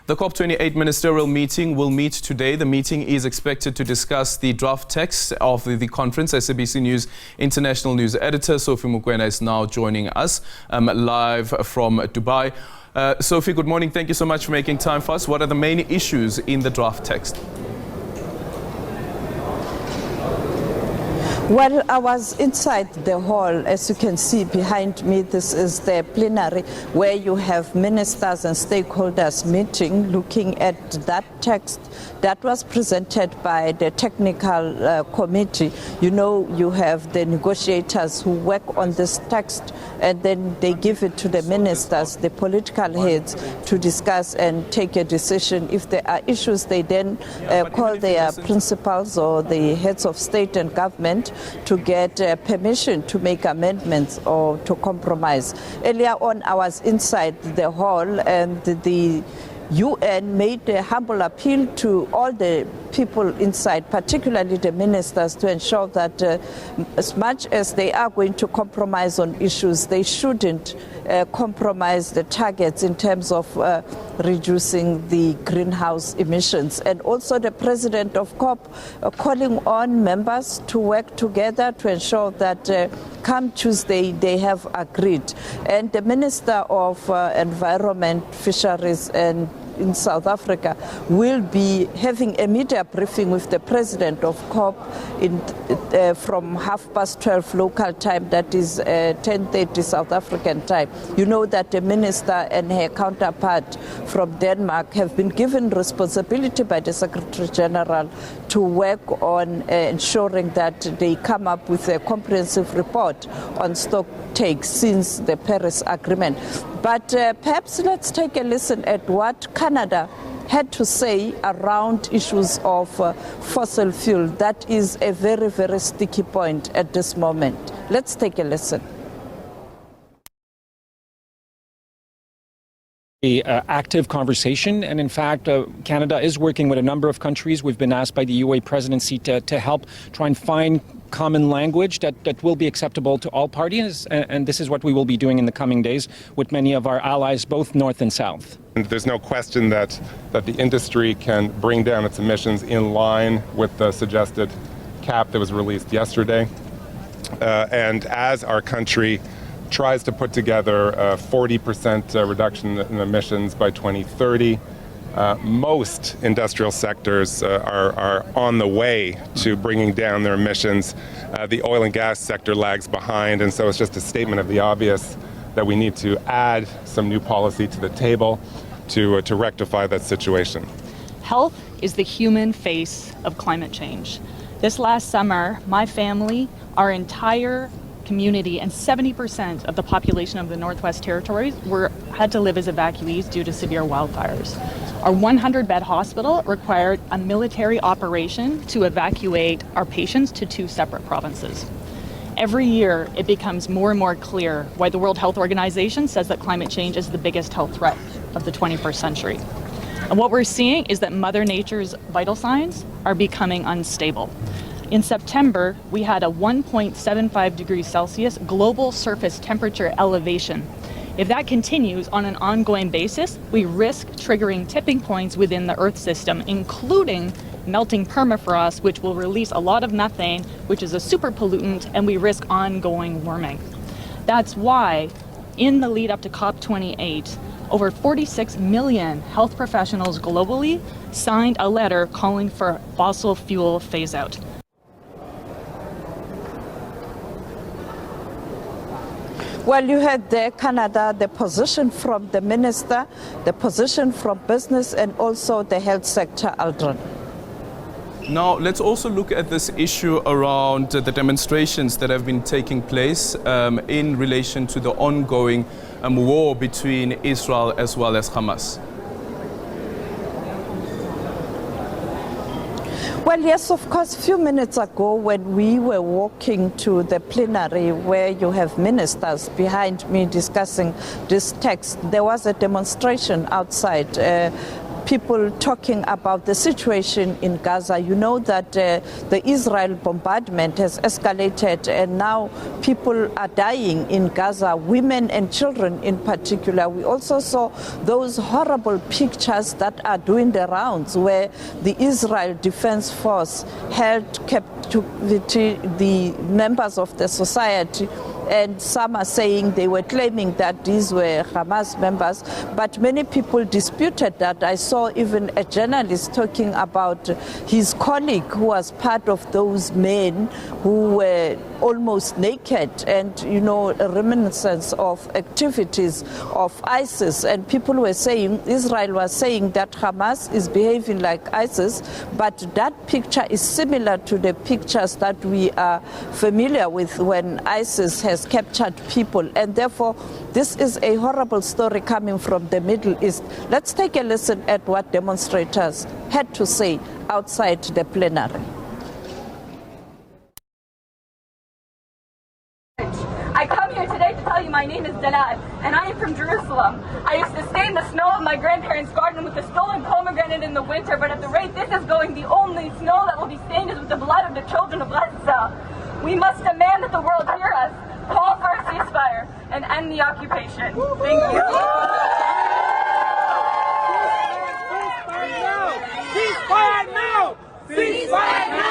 The COP28 Ministerial Meeting will meet today. The meeting is expected to discuss the draft text of the conference. SABC News International News Editor Sophie Mokoena is now joining us live from Dubai. Sophie, good morning. Thank you so much for making time for us. What are the main issues in the draft text? Well, I was inside the hall. As you can see behind me, this is the plenary where you have ministers and stakeholders meeting, looking at that text that was presented by the technical committee. You know, you have the negotiators who work on this text, and then they give it to the ministers, the political heads, to discuss and take a decision. If there are issues, they then call their principals or the heads of state and government to get permission to make amendments or to compromise. Earlier on, I was inside the hall, and the UN made a humble appeal to all the people inside, particularly the ministers, to ensure that as much as they are going to compromise on issues, they shouldn't compromise the targets in terms of reducing the greenhouse emissions. And also the president of COP calling on members to work together to ensure that come Tuesday they have agreed. And the Minister of Environment, Fisheries and in South Africa will be having a media briefing with the president of COP from 12:30 local time, that is 10:30 South African time. You know that the minister and her counterpart from Denmark have been given responsibility by the Secretary General to work on ensuring that they come up with a comprehensive report on stock take since the Paris Agreement. But perhaps let's take a listen at what Canada had to say around issues of fossil fuel. That is a very, very sticky point at this moment. Let's take a listen. Active conversation, and in fact Canada is working with a number of countries. We've been asked by the UA presidency to help try and find common language that will be acceptable to all parties, and this is what we will be doing in the coming days with many of our allies, both north and south. And there's no question that the industry can bring down its emissions in line with the suggested cap that was released yesterday, and as our country tries to put together a 40% reduction in emissions by 2030. Most industrial sectors are on the way to bringing down their emissions. The oil and gas sector lags behind, and so it's just a statement of the obvious that we need to add some new policy to the table to rectify that situation. Health is the human face of climate change. This last summer, my family, our entire community, and 70% of the population of the Northwest Territories had to live as evacuees due to severe wildfires. Our 100-bed hospital required a military operation to evacuate our patients to 2 separate provinces. Every year, it becomes more and more clear why the World Health Organization says that climate change is the biggest health threat of the 21st century. And what we're seeing is that Mother Nature's vital signs are becoming unstable. In September, we had a 1.75 degrees Celsius global surface temperature elevation. If that continues on an ongoing basis, we risk triggering tipping points within the Earth system, including melting permafrost, which will release a lot of methane, which is a super pollutant, and we risk ongoing warming. That's why, in the lead up to COP28, over 46 million health professionals globally signed a letter calling for fossil fuel phase out. Well, you had there, Canada, the position from the minister, the position from business, and also the health sector, Aldrin. Now, let's also look at this issue around the demonstrations that have been taking place in relation to the ongoing war between Israel as well as Hamas. Well, yes, of course, a few minutes ago when we were walking to the plenary where you have ministers behind me discussing this text, there was a demonstration outside. people talking about the situation in Gaza. You know that the Israel bombardment has escalated, and now people are dying in Gaza, women and children in particular. We also saw those horrible pictures that are doing the rounds where the Israel Defense Force held captivity the members of the society, and some are saying they were claiming that these were Hamas members, but many people disputed that. I saw even a journalist talking about his colleague who was part of those men who were almost naked, and you know, a reminiscence of activities of ISIS. And people were saying, Israel was saying that Hamas is behaving like ISIS, but that picture is similar to the pictures that we are familiar with when ISIS has captured people, and therefore this is a horrible story coming from the Middle East. Let's take a listen at what demonstrators had to say outside the plenary. I come here today to tell you my name is Dalal, and I am from Jerusalem. I used to stay in the snow of my grandparents' garden with the stolen pomegranate in the winter, but at the rate this is going, the only snow that will be stained is with the blood of the children of Gaza. We must demand that the world hear us, call for a ceasefire, and end the occupation. Thank you. Ceasefire now! Ceasefire now!